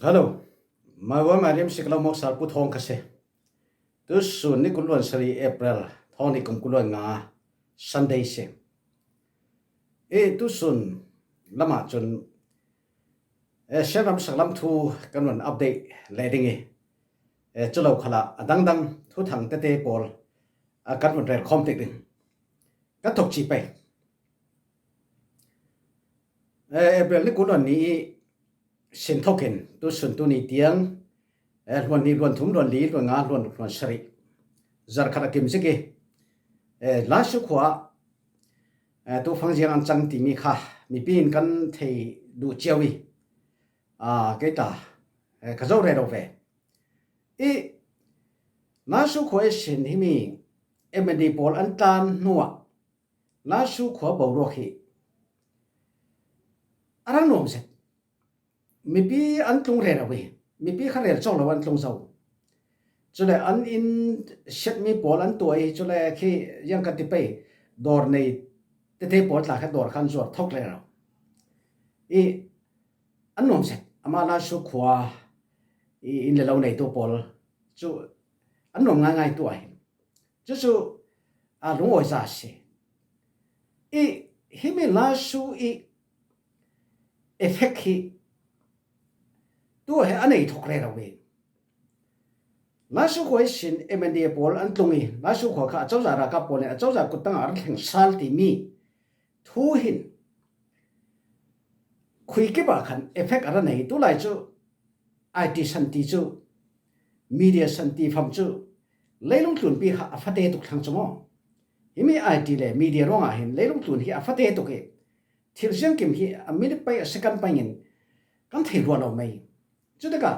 Hello, Mariam Sikla Moksal Puthong Kase. Tu sun ni kulwan sari April, thong ni kulwan nga Sunday se. Tu sun lama chun Sharam Saklam thu kanwan update ledingi. Chulo khala adang thu thang tete pol kanwan red complex ding. Katok chi pe. April ni kulwan ni sin token tu sun tu ni tiang luan ni luan thum luan li luan nga luan sari zar khara kim sike la su khwa tu phang jiang an chang ti mi kha mi pin kan thei du chiawi ke ta ka zo re ro ve la su khwa sin hi mi MD Paul an tan nuwa la su khwa bo ro khi arang nom se mi pi an tlung re rawi mi pi kha re chong lo an tlung zo chule an in shet mi pol an toi chule khi yang ka ti pe dor nei te pol la kha dor khan zor thok le ro an nom se ama la su khwa in le lo nei to pol chu an nom ngai tu ai chu a lung oi sa se hi mi la su effect hi tu he anei thok le rawi la su khoi sin MD Paul an tlungi la su kho kha chawza ra ka pol ne chawza kutang ar theng sal ti mi thu hin khui ke ba khan effect ara nei tu lai chu IT santi chu media santi pham chu leilung tlun pi kha afate tu thang chumo himi IT le media ronga hin leilung tlun hi afate tu ke thil siang kim hi a minute pai a second pai in kan thei ro lo mai chudaka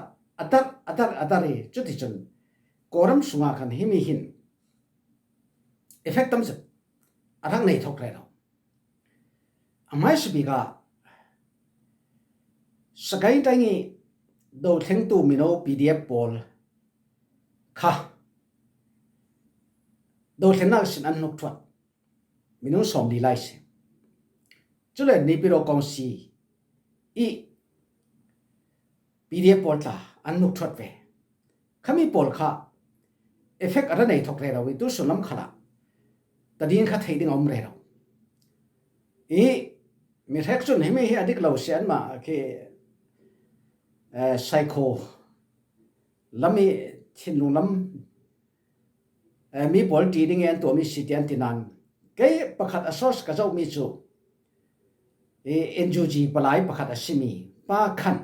atari chuti chun koram sunga khan himi hin effect tam se arang nei thok le ro amai sibiga sagai tangi do theng tu mino PDF pol kha do thena sin an nok thwat mino som di lai se chule ni piro kong si PDF pol ta an nuk thot ve khami pol kha effect ara nei thok re rawi tu sunam khala tadin kha thei ding om re raw mi rek chun hemi hi adik lo sian ma ke psycho lami thinlung lam mi pol ti ding en to mi sitian tinan ke pakhat asos ka zo mi chu NGO palai pakhat asimi pa khan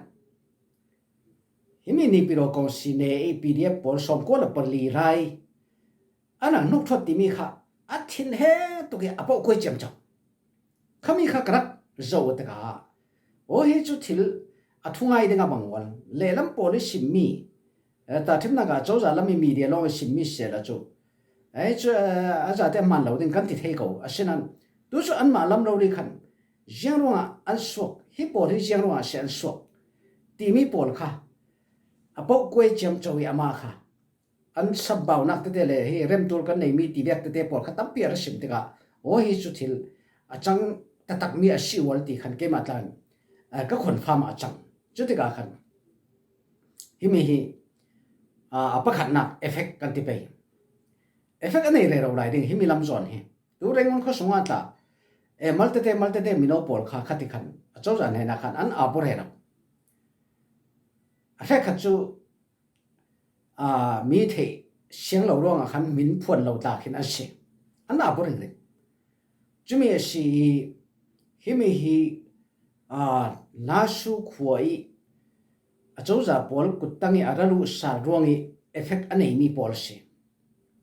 himi ni piro kong sine PDF pol som ko la parli rai ana nuk thot ti mi kha athin he to ke apo ko chem cham khami kha krak zo ta ka o hi chu thil athungai denga bangwal lelam poli simmi ta thimna ga chawza lami media lo simmi se la chu ai chu aza te man lo ding kan ti thei ko asinan tu chu an ma lam lo ri khan jianwa an sok hi pol hi jianwa se an sok ti mi pol kha apo koi chem chawi ama kha an sabbau nak te le hi rem tur kan nei mi ti vek te por kha tam piar sim te ga o hi chu thil achang tatak mi a si wal ti khan ke ma tlan ka khon pham achang chu te ga khan hi mi hi apa khat na effect kan ti pe effect anei re ro lai ding hi mi lam zon hi tu rengon kho sunga ta malte mino por kha khati khan achau jan he na khan an apor he ra effect khat chu mi the siang lo ro nga khan min phon lo ta khin a se an apor ring chumi si himi hi la su khoi achau za pol kutangi aralu sa rongi effect anei mi pol se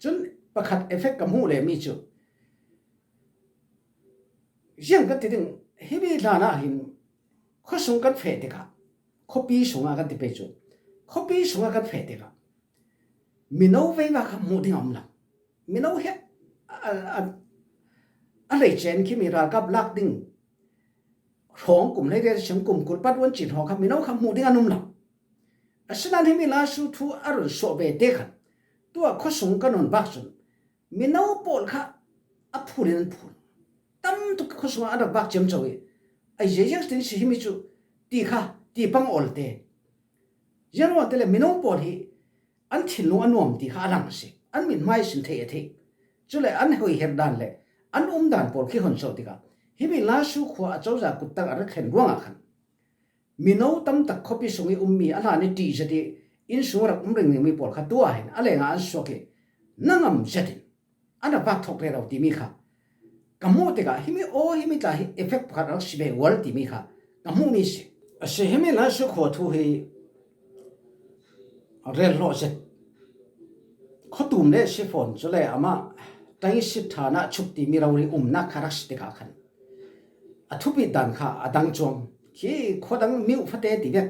chun pakhat effect kam hu le mi chu yang ka tiding hebi lana hin khosung kan phe te ka copy sunga kan ti pe chu copy sunga kan phe te ka mino ve nga ka mu ding amla mino he a le chen ki mi ra ka black ding rong kum le de sim kum kul pat won chin ho ka mino ka mu ding anum la asinan hemi la su thu arun so be te khan tu a khosung kan on bak sun mino pol kha a phurin phur tam tu khosung ada bak chem chawi ai je yang tin si himi chu ti kha ti pang olte ยันว่าแต่ละมิโนปอดฮีอันทินลงอันวมตีข้าลังสิอันมินไม่สินเทเทจุเลยอันหอยเฮดดันเลยอันดันปอดขี้คนโซติกาฮิบิลาชูขวาเจ้าจากกุตังอะไรเข็นร่วงอ่ะคันมิโนตั้มตักคบพิสงอีมีอะไรนี่ตีจะดีอินสูรักเรื่องนี้มีปอดขัดตัวเห็นอะไรงานสกนั่งอันเจ็ดินอันนั้นบักทอกเรื่องที่มีค่ะกำมูติกาฮิมิตาเอฟเฟกต์พัดรักสิเบวอลที่มีค่ะกำมูมีสิฮิมิลาชูขวาทูฮีเรียนโลเจ็ดข้อตุ่มเล่สิฟอนจุเลยอามาตั้งสิทธานะชุบที่มีเราเรียนักคารักสติกาคันทุบิดันค่ะดังจงที่ข้อดังมิวฟัดเตติเวก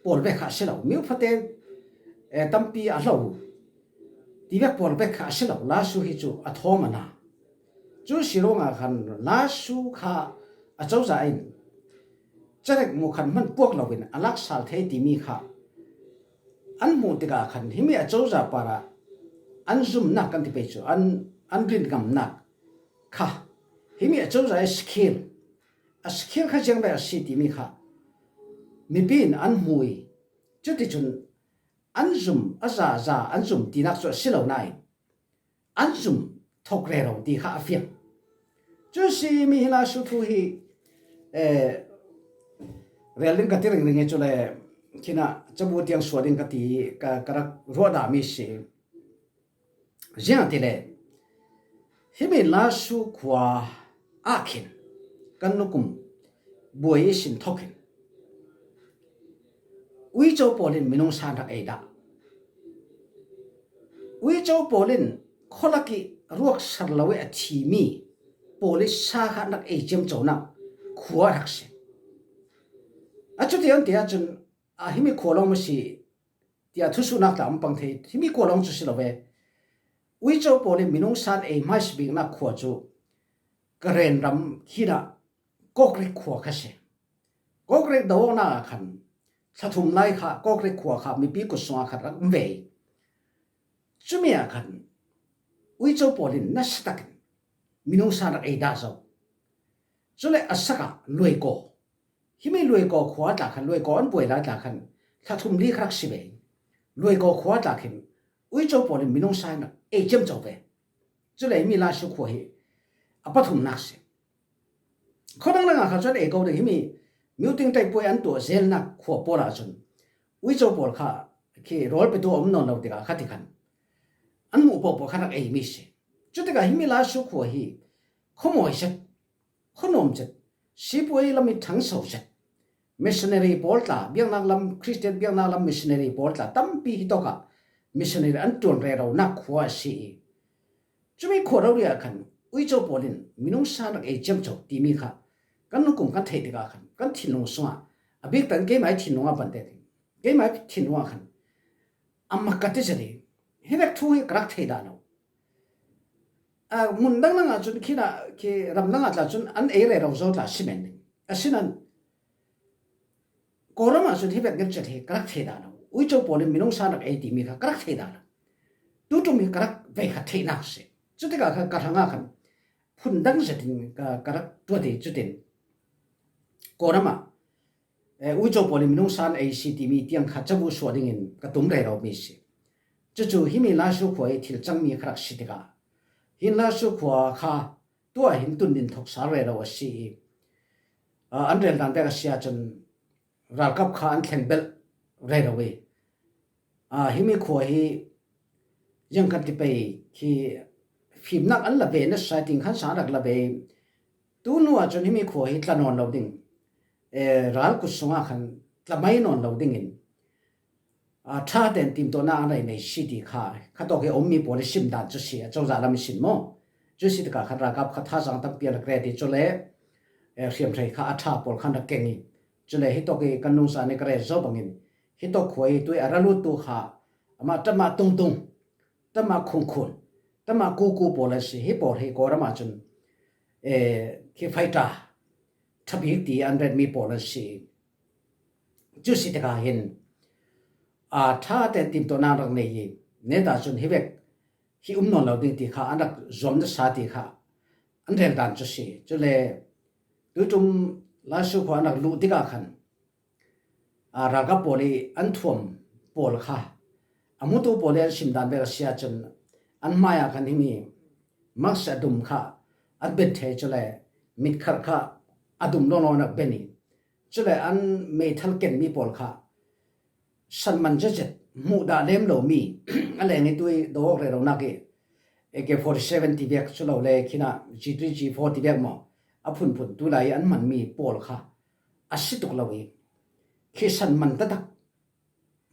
ปอลเบกขาเชลมิวฟัดเตตั้มปีอาลาวติเวกปอลเบกขาเชลลาสูฮิจูอัทอมานาจูสิโรงอาคันลาสูค่ะเจ้าใจจะเรียกมุขันมันพวกเราเป็นอลักษาเทติมีค่ะอันมูติกาคันที่มีเจ้าใจปาระอันซุ่มนักกันที่ไปจูอันรินกำนักค่ะที่มีเจ้าใจสกิลสกิลข้าจังแบบสิติมีค่ะมีเป็นอันมวยจุดที่จุนอันซุ่มอันซุ่มที่นักสวดสิเหล่านั้นอันซุ่มทอกเรื่องที่ข้าเฟียงจุดสิมีลาสุทุฮีเรื่องกันที่เรื่องจุเลยที่น่ะจะบูติยังสวดกันที่กระรัวดามิสิเจ้าที่เลยที่มีลาสุขวาอาคินกันนุกุมบวยสินทอกินวิจารปอลินมินงสานทักเอดาวิจารปอลินคนละกิรวกสารลเวอทีมีปอลิสาขานักเอเจมโจนักขวารักเสียจุดที่อันที่อาจารย์ที่มีขวาลงมาสิที่อาทุสุนักตามปังเทที่มีขวาลงจุดสิลเววิจารปอลินมินงสานเอไม่สบิงนักขวาจูกระเรนรำขีดะก็เรียกขวาข้าเสียก็เรียกดาวน่าขันถ้าทุ่มไล่ค่ะก็เรียกขวาค่ะมีปีกุศลขัดรักเวจุดมีอาขันวิจารปอลินนัสตักมินงสานเอดาโซจุดเลยอัศกะรวยโกที่ไม่รวยโกขวาตาขันรวยโกอันป่วยลาตาขันถ้าทุ่มลีครักสิเวรวยโกขวาตาขันวิจารปอลินมินงสานเอเจมโจเวจุดเลยมีลาสุขวาฮีปฐุมนักเสียคนนั้นงาเขาจนเอกเอาเรื่องที่มิวติ้งไต่ป่วยอันตัวเซลนักขวบปอลาจนวิจารปอลค่ะคือรอลไปตัวนอนเราติกาขัดกันอันมูปอขนักเอมิเสียจุดที่ก็ที่มีลาสุขวาฮีขโมยเสร็จขนมเสร็จสิบวันละมีทั้งสองเสร็จมิชชันนารีปอลตาเบียงนักลำคริสเตียนเบียงนักลำมิชชันนารีปอลตาตั้มปีฮิตอกะมิชชันนารีอันตัวเรานักขวาสีจุดมีขวดเราเรียกกันวิจารปอลินมินงสานเอเจมโจที่มีค่ะกันนุกุมกันเทติกาขันกันทิ้งลงส่วนบิกตันเกย์ไม่ทิ้งลงอ่ะบันเดติเกย์ไม่ทิ้งลงอ่ะขันอามากัดที่จะดีเห็นไหมทุ่งกระเทดานุมุนดังนั่งอาจุนขี้น่ะขี้รำนั่งอาจุนอันเอเร่เราโจทย์สิเมนต์สินั้นกอร์มาจุนที่แบบเงินจะเทกระเทดานุวิจารปอลินมินงสานเอที่มีค่ะกระเทดานุดูมีกระเวขัดเทนักเสียจุดที่ก็กระทั่งอ่ะขันพุ่นดังจะถึงกระตัวที่จุดที่กอร์มาวิจารปอลินมินงสานเอซีที่มีที่ยังขัดจับสวดดิ่งกระตุ้มเร่เรามีสิจู่ๆที่มีลาสุขวายที่จังมีครักสิติกาหินลาสุขวาค่ะตัวหินตุนดินทกสารเร่เราสิอันเรียนการเด็กเสียจนรักกับข้าอันแข่งเบลเร่เราเวที่มีขวายยังกันที่ไปที่ฟิล์มนักอันละเบนสายติงขันสารักละเบตัวนู้อาจจะที่มีขวายตะนอนเราดิ่งรักกุศลขันตะไม่นอนเราดิ่งอินถ้าเดินทีมตัวน่าอะไรในสิทธิค่ะข้าตัวเขาอมมีบริสิมดันจุดเสียเจ้าจารามิสินโมจุดสิทธิค่ะขันรักกับข้าท่าสังตั้งเปลี่ยนเกรดิจุดเล่เสียมใจข้าอัฐาปอลขันรักเก่งจุดเล่ฮิตตัวเขากันนุ่งสารในเกรดจบังอินฮิตตัวขวายตัวอาราลุตัวค่ะมาจะมาตุงจะมาคุ้นแต่มากูปอลสิฮิปอลให้กอร์มาจนที่ไฟตาทับฮิตตีอันเรนมีปอลสิจุดสิทธิค่ะเห็นถ้าแต่ทีมตัวนั้นรักเนี่ยเนต้าจนฮิเวกฮินอนเราดิ้งที่ข้าอันรักจอมจะสาธิข้าอันเรื่องการจุดสิจุดเลยดูจุ่มลาสุขวานักลู่ที่ก้าขัน รากับโปลีอันท่วมโปลค่ะอามุตุโปลีชิมดานเบกเสียจนอันมายากันที่มีมักสะดุมค่ะอันเป็นเทจเลยมิดขัดค่ะอดุมโลนักเบนีจเลยอันเมทัลเกนมีโปลค่ะสันมันจะเจ็ดมูดาเล่มโลมีอะไรนี่ตัวดอกเลยเรานักAK47 ที่เบียกชุลเลยขินะ G3 G4 ที่เบียกมาพุ่นตัวไหลอันมันมีโปลค่ะอาศิตุกลาวีคิสันมันตัด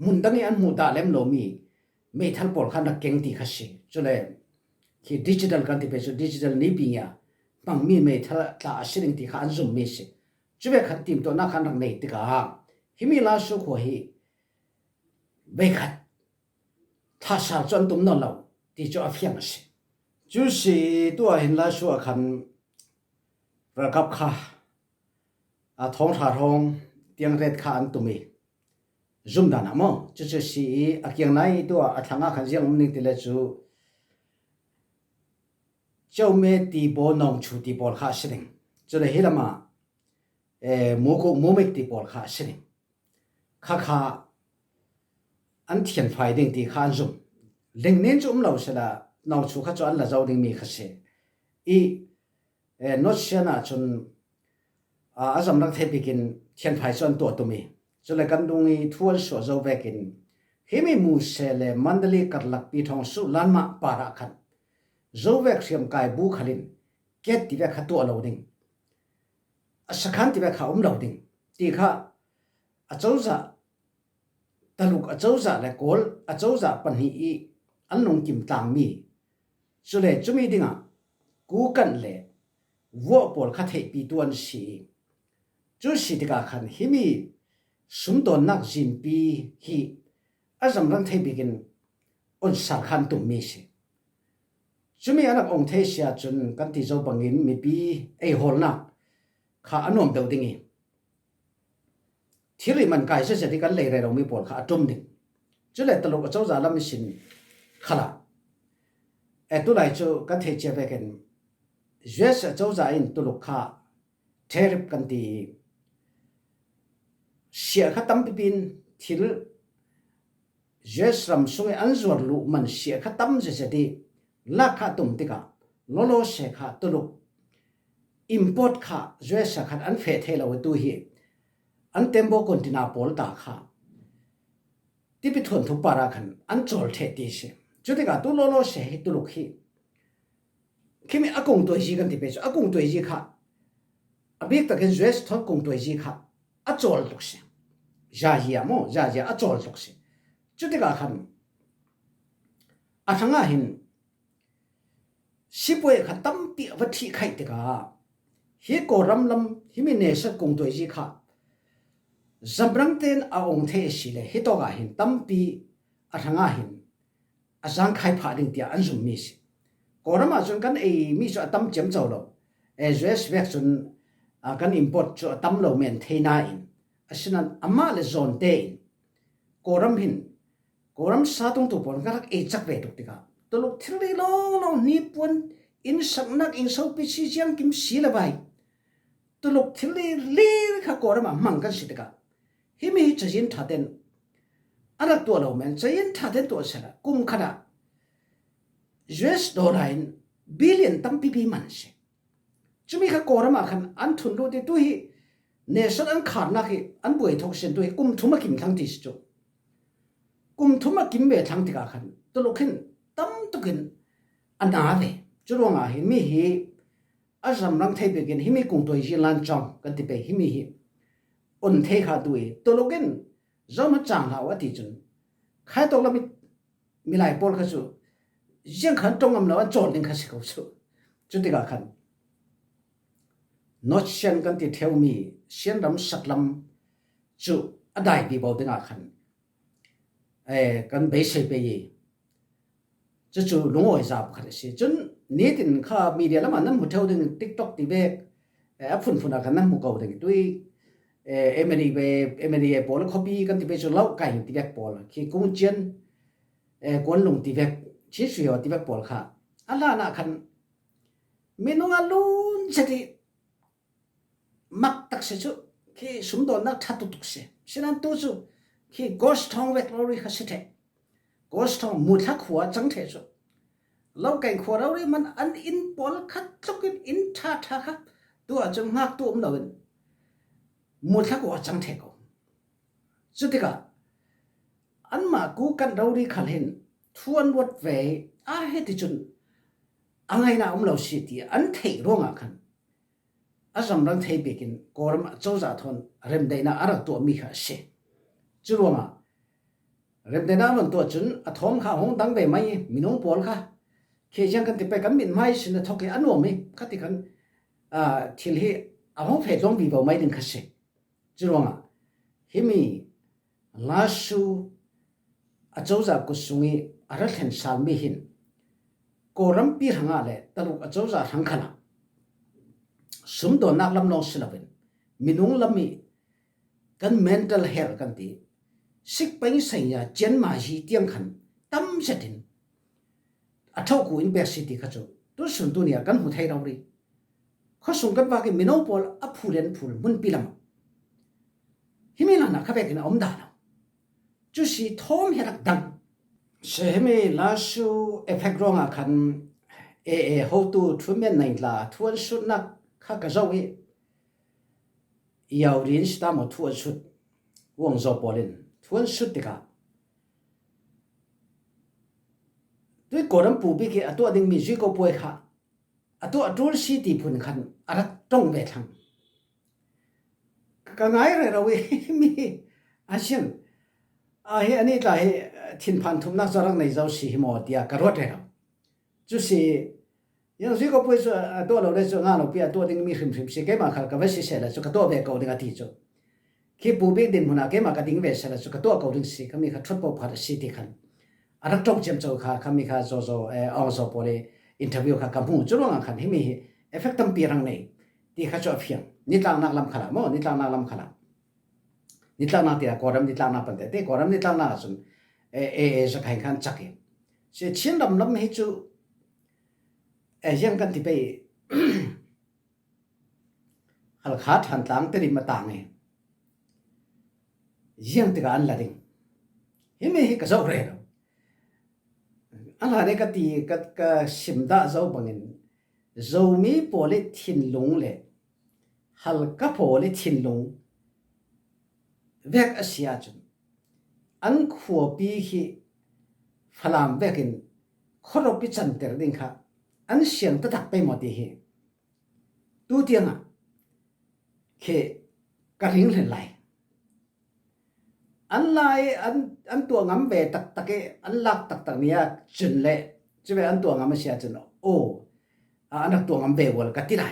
มุนดังนี้อันมูดาเล่มโลมีเมทัลโปลค่ะนักเก่งที่ขัดสิจุเลยคิดิจิทัลกันที่เป็นดิจิทัลนี้ปีนี้บางมีเมทัลตาอาศิริงที่ขันซุ่มมีสิจุเบกขัดทีมตัวนักขันรักในติกาฮิมิลาสุขวัยเบคัดถ้าสาวจนตุ่มนอนเราที่จะเฟียงสิ就是ตัวเห็นลาชัวคันประกับค่ะท้องขาท้องเตียงเร็ดขาอันตุมีจุ่มดานะมั้ง就是เกียงไหนตัวทางขันเสียงมันนี่ติเลจูเจ้าเมตีโบนองชูตีโบลขาสิงจะได้เห็นมามูเมตีโบลขาสิงข้าอันเทียนไฟดิ่งตีข้าจุ่มเล่งเน้นจุ่มเราเสละนองชูข้าจวนละเจ้าดิ่งมีข้าเสนอชเชน่าจนอาจำรักเทปิกินเทียนไฟจวนตัวตัวมีจะเลยกันตรงนี้ทวนสัวเจ้าเวกินเฮมิมูเซเลมันเดลีกัดลักปีทองสุลันมาปาระขันเจ้าเวกเสียมกายบูขลินเกตที่เวกขัดตัวเราดิ่งสักขันที่เวกเขาเราดิ่งตีข้าเจ้าจะตลุกเจ้าจะและโกลเจ้าจะปัญหาอันลงกิมต่างมีสุดเลยจุมีดิ่งกูกันเลยวัวปอลขัดเหปีตัวนี้จุสิที่กาขันหิมีสุนทรนักจินปีฮีอาจำรังเทปิกินอุนสารขันตุมีสิจุมีอันองเทเสียจนกันที่เจ้าบังอินมีปีฮอลนักข้าอันนวมเดาดิ่งที่ริมันกายเสียที่กันเลยเรามีปอลข้าจุ่มดิ่งจุเลยตลกเจ้าจะลำสินขลาตัวไหนจูกันเทเจเวกันเจสเจ้าจะอินตลกข้าเทริบกันที่เสียข้าตั้มปินที่เจสรำสวยอันจวดลุมันเสียข้าตั้มเสียที่ลักข้าตุ่มติกาโลโลเสียข้าตลกอิมพอร์ตข้าเจสข้าอันเฟทเฮลาวตัวเฮอันเต็มโบคอนตินาโพลตาข้าที่ไปทวนทุบปาราขันอันจอลเทติเสจุดที่กาตัวโลโลเสียตุลกฮีคิมีอากงตัวจีกันที่เป็นอากงตัวจีข้าอบิกตะกันเจสทอกงตัวจีข้าอัจจอลตุกเสยาจีอะมั้งยาจีอัจจอลตุกเสจุดที่กาขันทั้งอาหินสิบเวขัดตั้มปีวัตถิไข่ติกาฮีโกรัมลำฮิมิเนสกงตัวจีข้าจำรังเต็นอาองเทสิเลฮิโตกาหินตั้มปีทั้งอาหินอาจารย์ใครผ่าดิ่งที่อันซุมมิสก่อนมาจนกันมิสตั้มเจมเจ้าเราเจสเวกจนกันอิมพอร์ตจตั้มเราเมนเทน่าอินฉะนั้นอามาเลโซนเตนก่อนหินก่อนสาตุงตุปอนกันจักเวทุกติกาตลกที่เรื่องเรานิพนธ์อินสักนักอินสาวพิชิตยังกิมสีละไปตลกที่เรื่องข้าก่อนมามังกันสิติกาฮิมิจะยินทัดเด่นอันนั้นตัวเราเหมือนจะยินทัดเด่นตัวเสร็จกุมขนาด US ดอลลาร์บิลเลียนตั้มปีมันเสจะมีข้าก่อนมาขันอันทุนดูที่ตัวฮีเนชั่นอันขาดนักฮีอันบุยทกเส้นตัวฮีกุมทุ่มกิมทั้งที่สุดกุมทุ่มกิมเบทั้งที่กาขันตัวลูกหินตั้มตุกินอันนาเวจุดว่าฮิมิฮีอาจำรังเทปกินฮิมิกุมตัวฮีลันจังกันที่ไปฮิมิฮีอุนเทขาด้วยตัวลูกเองเรามาจังหาว่าที่จนใครตัวเรามีหลายปอลเขาสู้ยังขันตรงกันแล้วว่าโจทย์นึงเขาสิเขาสู้จุดที่กาขันนอชเชนกันที่เทวมีเชียนรำสักลำจู่อะไรบีบเอาดึงอาขันกันเบสเบย์จู่ลุงอ้อยจับขันสิจนนี่ถึงข้ามีเดียแล้วมันนั่นหัวเท้าดึงติ๊กต็อกตีเบกฝุ่นอากันนั่นหัวเก่าดึงด้วยเอเมรีปอลเขาบีกันที่เป็นจุดเล่าไก่ที่แบบปอลคือกุ้งเจียนกวนลงที่แบบชี้สุยที่แบบปอลค่ะอันละน่ะคันเมนูอันลุ้นจะที่มักตักเสียจุคือสมดุลนักทัดตุกเสีย ฉะนั้นตัวจุที่ ghost town เวกเราเรียกสิเท ghost town มุดทักหัวจังเทจุเราแก่งขัวเราเรียมันอันอินปอลคัดทุกอินท่าครับตัวจะงักตัวเราเป็นมุดทักหัวจังเทก็สุดที่ก็อันมากูกันเราเรียกขันเห็นทวนวัดเวเหตุจุนอังไงนะเราสิที่อันเทร่วงกันอาสมรังเทไปกินกอรมเจ้าจ่าทนเริ่มได้นะอารักตัวมีข้าเสจุลวงเริ่มได้นะมันตัวจุนอัฐมข้าหงดังไปไหมมีน้องปอลค่ะเคยังกันติไปกันมินไม่สินะทอกอันว่าไม่คัดกันทิลเฮอาหงเฟจงบีบไม่ดึงข้าเสจุลวงฮิมีลาสูเจ้าจ่ากุศลอารักเห็นสามไม่เห็นกอรมปีหังอะไรตลุกเจ้าจ่าหังขนาสมตัวนักลำนองสินะเป็นมินุงลำมีกัน mental health กันตีสิกเป็นสิ่งยาเจนมาฮีเตียงขันตั้มเสถินอัฐกูอินเบสิตี้ข้าจูตัวส่วนตัวเนี่ยกันหูไทยเราเลยข้าส่งกันว่ากันมินุงพอลอัพูเรนพูลมุนปีลำฮิมิลันนักข้าเบกินอมดานะจุดสีทอมเฮรักดังเชื่อไหมล่าสุดเอฟเฟกต์ร้องอ่ะคันhow to ทุ่มเงินในลาทวนสุดนักข้าก็จะวิ่งยาวเรียนสตาร์มาทวนสุดวงจบอลินทวนสุดดีกว่าด้วยกอรมปูบิกอัตัวดึงมีจุยก็ป่วยค่ะอัตัวสีตีพุ่นขันอะไรต้องเวทังก็ง่ายเลยเราเว้ยมีอาเซียนอันนี้ก็ให้ทิ้งพันธุมนักสร้างในเจ้าสีหมอเดียกระโดดเลยเราจุดสียังสุก็พูดว่าตัวเราได้ส่วนงานเราเปียตัวดึงมีริมสิเกมาขัดกับวิเศษแล้วสุก็ตัวเบกเอาดึงอาทิตย์จุคิดปูบิกดินมันเกมากัดดึงเวสแล้วสุก็ตัวเขาดึงสิเขามีขัดทดปพัดสิที่ขันอันนั้นจงเจมโจค่ะเขามีขัดโซเอาโซพอเลยอินเทอร์วิวค่ะกับผู้จุลงขันให้มีเอฟเฟกต์ตั้มปีรังนี้ที่เขาจะเพียงนิดลางนักลำขลังมั้งนิดลางนักลำขลังนิดลางนักที่กอรมนิดลางนักปันเตะกอรมนิดลางนักส่วนจะแข่งขันจักรเสียชิ้นลำให้จูยังกันที่ไปฮัลขาดหันต่างแต่ริมต่างเนี่ยยังที่กันละดิ่งเห็นไหมก็จะเรื่องอันนั้นก็ที่ก็สิมดาจะบังเอิญจะมีโพลิทินลงเลยฮัลกับโพลิทินลงเวกอาศัยจนอันขวบปีที่ฝรั่งเวกินขรบพิจันเตอร์ดิ่งค่ะอันเสียงตะตักไปหมดที่ตัวเดียงอ่ะแค่กระดิ่งเห็นไหลอันไหลอันตัวงำเบตักอันลักตักเนี่ยจุนเละจะเป็นอันตัวงำเสียจุนโอ้อันนักตัวงำเบวอลกัดที่ไหล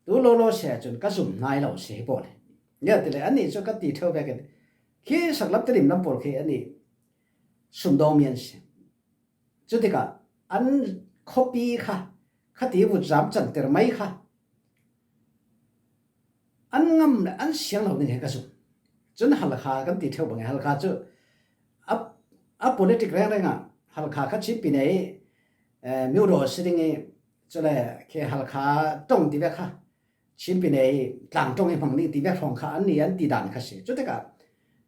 ตัวโลเสียจุนก็สุ่มนายเราเสียบ่เลยเนี่ยแต่เลยอันนี้จะกัดที่เท่าไปกันแค่สักลับตริมน้ำปอลแค่อันนี้สุ่มดอมเมียนเสียจุดที่ก็อันcopy ค่ะคดีวุฒิจำจันเตอร์ไม่ค่ะอันงำอันเสียงเราเนี่ยก็สุดจนฮัลขากันติดเท่าบังฮัลขาจะอัพ politics แรงๆอ่ะฮัลขาคัดชิปปีไหนมิวโรสิ่งนี้จะเลยแค่ฮัลขาตรงที่แบบค่ะชิปปีไหนต่างตรงไอ้ฝั่งนี้ที่แบบของค่ะอันนี้อันที่ด่านค่ะสิจุดที่ก็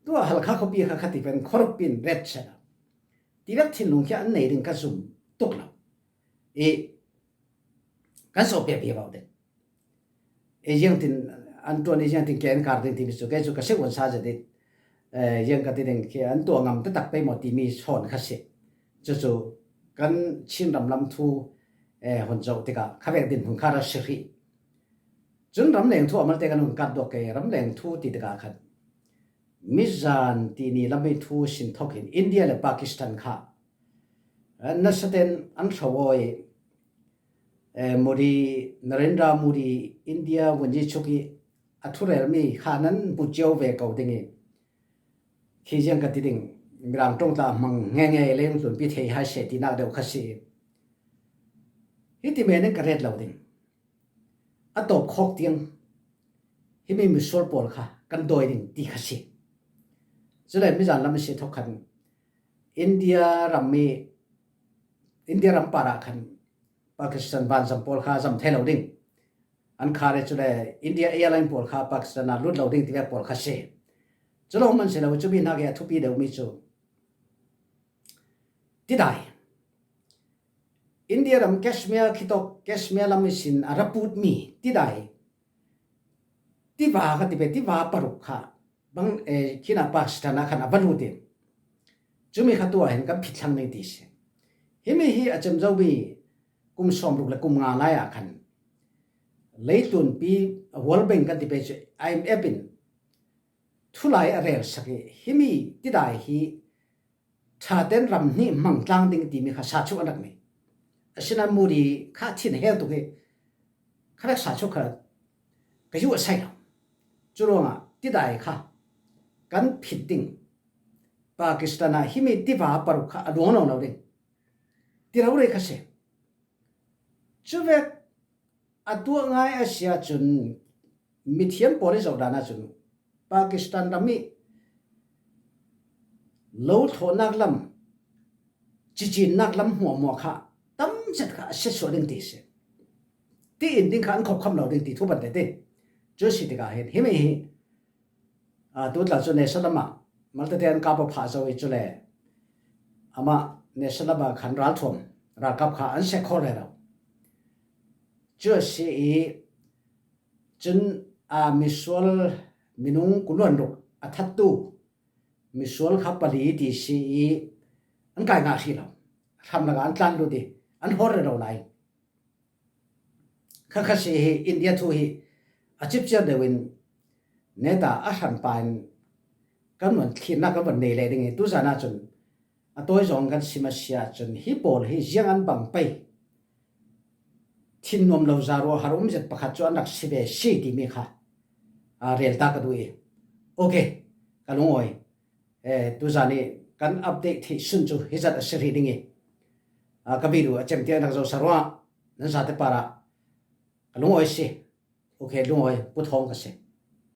ตัวฮัลขา copy ค่ะคดีเป็นคอร์ปินเรดเชลที่แบบทิ้งลงแค่อันไหนดึงก็สุ่มตกแล้วกันสอบเปียบเอาเด็กยังทิ้งอันตัวนี้ยังทิ้งแกนการ์ดที่มีสุขก็เชื่อวันซาจะเด็กยังกันทิ้งแค่อันตัวงำตัดไปหมดที่มีช้อนขั้นเสียจู่ๆกันชินลำทูหุ่นเจ้าที่ก็ข้าเวกดินหุ่นคาราชิริจนรำแรงทั่วมันเตกันหุ่นกัดดอกเกยรำแรงทูที่ที่ก็ขัดมิจานที่นี่รำไม่ทูสินทกินอินเดียและปากีสถานค่ะนั่นแสดงอันสวยมูดีนเรนดรามูดีอินเดียวันนี้ชุกีอัทุเรลมีขานั้นบุจเจวเวกเอาดิ่งขี้ยังกันดิ่งมีรางตรงตามังเงี้ยเลี้ยงส่วนพิธีให้เสร็จที่นักเดียวขัดสีฮิติเมนึกกระเร็ดเราดิ่งอัตบคอกเตียงฮิมีมิสโซลปอลค่ะกันโดยดิ่งตีขัดสีจะได้ไม่จานลำไม่เสียทุกขันอินเดียรัมมีอินเดียรัมปาราคันปากีสถานบ้านสัมปอลข้าสัมเทลเราดิ่งอันคาร์เรจุเลยอินเดียแอร์ไลน์ปอลข้าปากีสถานรุ่นเราดิ่งที่แบบปอลข้าเช่ จะลงมันเสร็จแล้วจะมีนักเรียนทุกปีเดียวมีจูที่ใดอินเดียรำแคชเมียร์คิดว่าแคชเมียร์ลำมิสินอาราพูดมีที่ใดที่ว่ากันที่เป็นที่ว่าปรุกค่ะบางคินาปาสถานะขันอับรูดินจุมีขัดตัวเห็นกับผิดทางในดิสเห็นไหมฮีอาจจะจะมีกุมสมรุกและกุมงานไล่ขันเลยตุนปีวอลเบงกันที่เป็นIMFเป็นทุไลอะไรสักเห็นไหมที่ใดฮีถ้าเดินรำนี่มังกลางดิ่งที่มีข้าสาชุอันนั้นนี่ฉะนั้นมูดีข้าที่เห็นตัวนี้ข้าสาชุข้าก็อยู่ใส่แล้วจุลงอ่ะที่ใดค่ะกันผิดดิ่งปากีสถานหิมีที่ว่าปรุขะอดวนเอาดิ่งที่เราเรียกเสียจุเวกอตัวง่ายอาเซียจุนมิเทียมโพลิสเอาดานาจุนปากีสถานรามีโลทอนักลำจีนนักลำหัวหมวกค่ะตั้มจัดค่ะเสียส่วนดิ่งที่เสียที่อินดิ่งขันขบคำเราดิ่งที่ทุบบันเดจุดสิทธิ์ก็เห็นเห็นไหมตัวเราจุนเนสละมามันจะเดินกับพาสวิจุเลยอามาเนสละมาขันรัลทมรักกับข้าอันเสกขอเลยเราจุดสิจุนมิสวลมินุงกุลวนรุกอัฐตุมิสวลขับปลีดีสิอันกายงาสิเราทำละกันตันดูดิอันฮอร์เราไหนข้าสิอินเดียทูฮีอาชีพเจ้าเดวินเนต้าอาชันปานกันมันขีนักกันเนเลยดิ่งตุจานาจนตัวจงกันสิมาเสียจนฮิปโปลฮิยังอันบังไปทินนวมเราจารวหารุมจัดประคัตจวนนักสิเบชีดีมีค่ะเรียลตากดูโอเคกันลงอยตุจานี่กันอัปเดตที่สุนจูฮิจัดสิริดิ่งกับบิดูเจมเตียนักจงสารวะนั่นสัตย์ปาระกันลงอยสิโอเคลงอยพุทธองกันสิ